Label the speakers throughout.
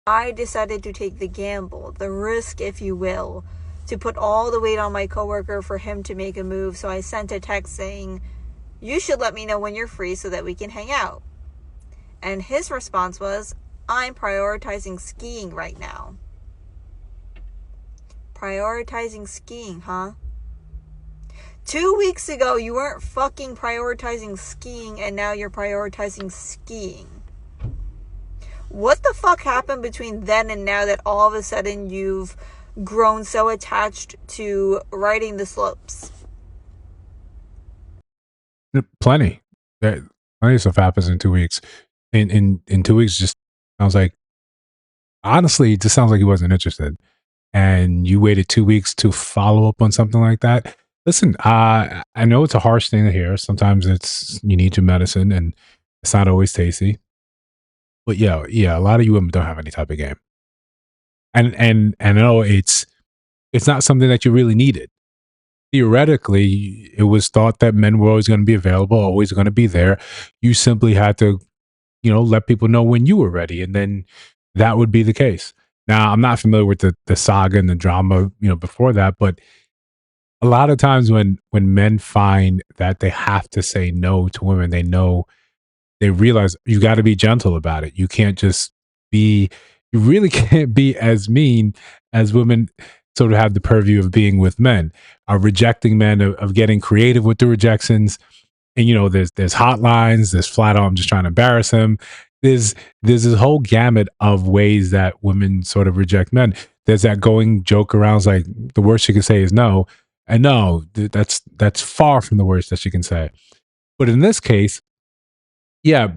Speaker 1: I decided to take the gamble, the risk, if you will, to put all the weight on my coworker for him to make a move. So I sent a text saying, "You should let me know when you're free so that we can hang out." And his response was, "I'm prioritizing skiing right now." Prioritizing skiing, huh? 2 weeks ago, you weren't fucking prioritizing skiing, and now you're prioritizing skiing. What the fuck happened between then and now that all of a sudden you've grown so attached to riding the slopes?
Speaker 2: Plenty. Plenty of stuff happens in 2 weeks. In 2 weeks, just sounds like, honestly, it just sounds like he wasn't interested. And you waited 2 weeks to follow up on something like that. Listen, I know it's a harsh thing to hear. Sometimes it's you need your medicine, and it's not always tasty. But yeah, a lot of you women don't have any type of game, and I know it's not something that you really needed. Theoretically, it was thought that men were always going to be available, always going to be there. You simply had to, let people know when you were ready, and then that would be the case. Now, I'm not familiar with the saga and the drama, before that, but a lot of times when men find that they have to say no to women, they realize you got to be gentle about it. You can't just be, you really can't be as mean as women sort of have the purview of being with men, rejecting men, of getting creative with the rejections. And there's hotlines, there's flat out, I'm just trying to embarrass him. There's this whole gamut of ways that women sort of reject men. There's that going joke around, it's like the worst she can say is no. And no, that's far from the worst that she can say. But in this case, yeah,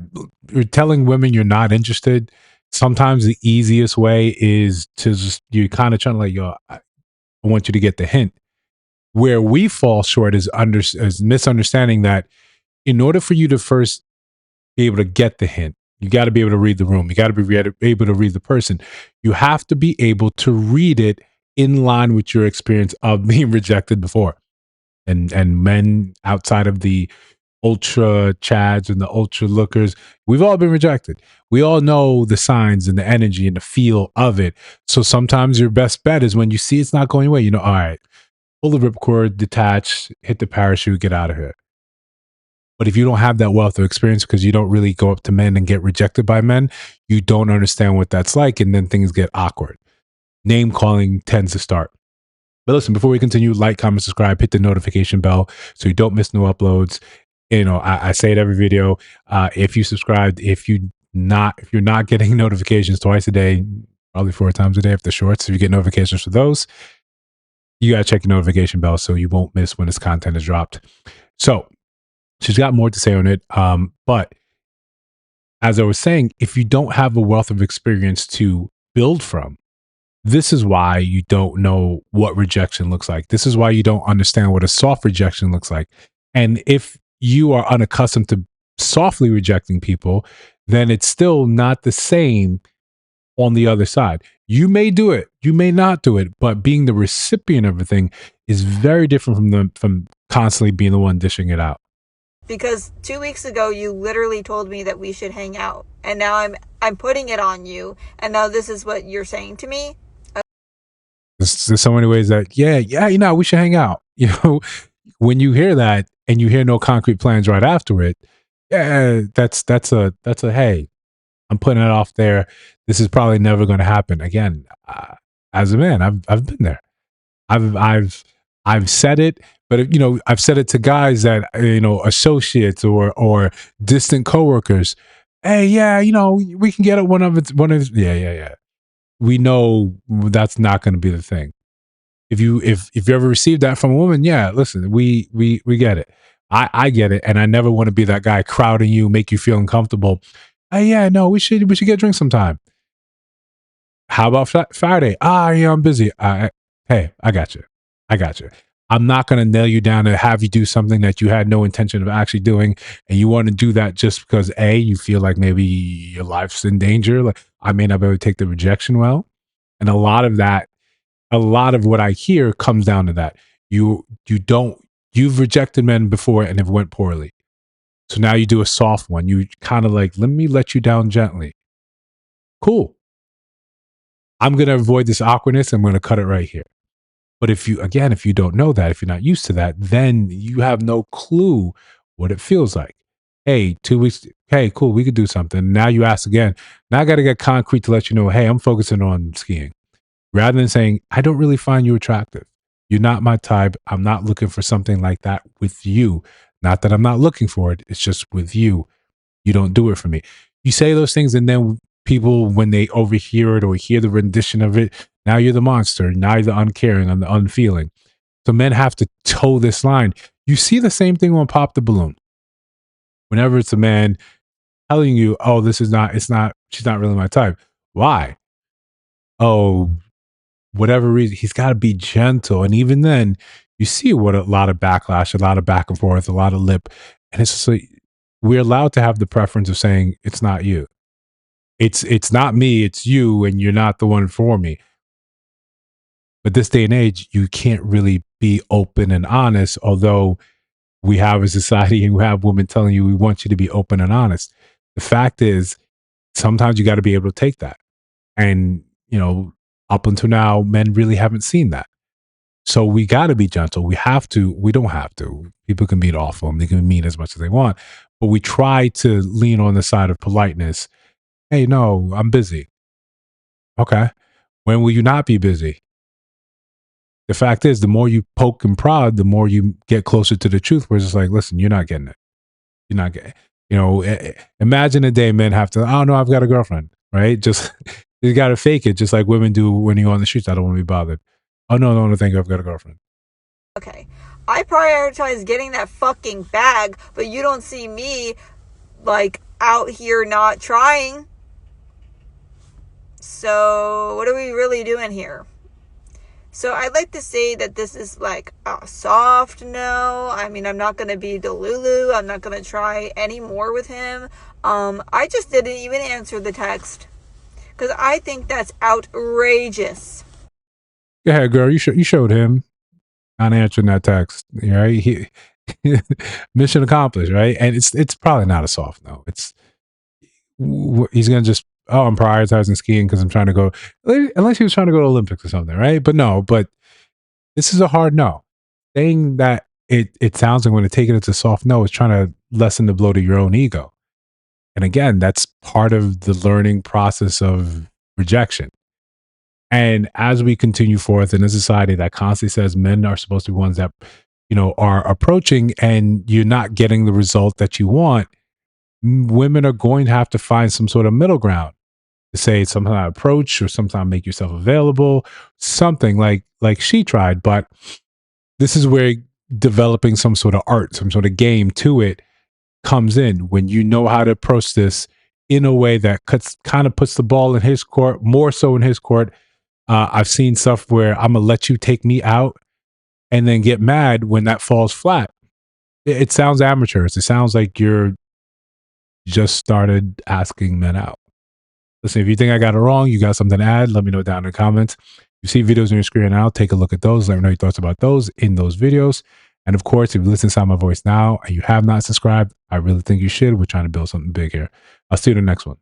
Speaker 2: you're telling women you're not interested. Sometimes the easiest way is to just, you're kind of trying to like, yo, I want you to get the hint. Where we fall short is misunderstanding that in order for you to first be able to get the hint, you got to be able to read the room. You got to be able to read the person. You have to be able to read it in line with your experience of being rejected before. And men outside of the ultra chads and the ultra lookers, we've all been rejected. We all know the signs and the energy and the feel of it. So sometimes your best bet is when you see it's not going away, all right, pull the ripcord, detach, hit the parachute, get out of here. But if you don't have that wealth of experience because you don't really go up to men and get rejected by men, you don't understand what that's like. And then things get awkward. Name calling tends to start. But listen, before we continue, like, comment, subscribe, hit the notification bell so you don't miss new uploads. I say it every video. If you subscribed, if you're not getting notifications twice a day, probably 4 times a day if the shorts, if you get notifications for those, you gotta check your notification bell so you won't miss when this content is dropped. So she's got more to say on it. But as I was saying, if you don't have a wealth of experience to build from, this is why you don't know what rejection looks like. This is why you don't understand what a soft rejection looks like. And if you are unaccustomed to softly rejecting people, then it's still not the same on the other side. You may do it, you may not do it, but being the recipient of everything is very different from constantly being the one dishing it out.
Speaker 1: Because 2 weeks ago you literally told me that we should hang out, and now I'm putting it on you, and now this is what you're saying to me.
Speaker 2: There's so many ways that we should hang out. When you hear that and you hear no concrete plans right after it, that's a hey, I'm putting it off there. This is probably never going to happen again. As a man, I've been there. I've said it, but I've said it to guys that associates or distant coworkers. Hey, yeah, we can get it yeah. We know that's not going to be the thing. If you ever received that from a woman, yeah, listen, we get it. I get it, and I never want to be that guy crowding you, make you feel uncomfortable. Hey, yeah, no, we should get a drink sometime. How about Friday? Yeah, I'm busy. Hey, I got you. I'm not going to nail you down to have you do something that you had no intention of actually doing, and you want to do that just because you feel like maybe your life's in danger. Like I may not be able to take the rejection well, and a lot of what I hear comes down to that. You've rejected men before and it went poorly, so now you do a soft one. You kind of like, let me let you down gently. Cool. I'm going to avoid this awkwardness. I'm going to cut it right here. But if you don't know that, if you're not used to that, then you have no clue what it feels like. Hey, 2 weeks. Hey, cool. We could do something. Now you ask again. Now I got to get concrete to let you know, hey, I'm focusing on skiing rather than saying, I don't really find you attractive. You're not my type. I'm not looking for something like that with you. Not that I'm not looking for it. It's just with you. You don't do it for me. You say those things, and then people, when they overhear it or hear the rendition of it, now you're the monster. Now you're the uncaring and the unfeeling. So men have to toe this line. You see the same thing on Pop the Balloon. Whenever it's a man telling you, oh, she's not really my type. Why? Oh, whatever reason, he's got to be gentle. And even then, you see what a lot of backlash, a lot of back and forth, a lot of lip. And it's just like, we're allowed to have the preference of saying, it's not you. It's not me, it's you, and you're not the one for me. But this day and age, you can't really be open and honest, although we have a society and we have women telling you we want you to be open and honest. The fact is, sometimes you got to be able to take that. And, up until now, men really haven't seen that. So we got to be gentle. We don't have to. People can be awful and they can be mean as much as they want. But we try to lean on the side of politeness. Hey, no, I'm busy. Okay. When will you not be busy? The fact is, the more you poke and prod, the more you get closer to the truth. Where it's just like, listen, you're not getting it. You're not getting. Imagine a day men have to. Oh no, I've got a girlfriend. Right? Just you got to fake it, just like women do when you're on the streets. I don't want to be bothered. Oh no, thank you. I've got a girlfriend.
Speaker 1: Okay, I prioritize getting that fucking bag, but you don't see me like out here not trying. So what are we really doing here? So I'd like to say that this is like a soft no. I mean, I'm not going to be Delulu. I'm not going to try any more with him. I just didn't even answer the text because I think that's outrageous.
Speaker 2: Go ahead, girl. You showed him not answering that text. Right? Mission accomplished, right? And it's probably not a soft no. He's gonna just, oh, I'm prioritizing skiing because I'm trying to go, unless he was trying to go to Olympics or something, right? But this is a hard no. Saying that it sounds like when to take it as a soft no is trying to lessen the blow to your own ego. And again, that's part of the learning process of rejection. And as we continue forth in a society that constantly says men are supposed to be ones that, are approaching and you're not getting the result that you want, women are going to have to find some sort of middle ground to say sometimes approach or sometimes make yourself available, something like she tried. But this is where developing some sort of art, some sort of game to it comes in, when you know how to approach this in a way that kind of puts the ball in his court, more so in his court. I've seen stuff where I'm gonna let you take me out and then get mad when that falls flat. It sounds amateurish. It sounds like you're just started asking men out. Listen, if you think I got it wrong, you got something to add, let me know down in the comments. You see videos on your screen now, take a look at those. Let me know your thoughts about those in those videos. And of course, if you listen to my voice now and you have not subscribed, I really think you should. We're trying to build something big here. I'll see you in the next one.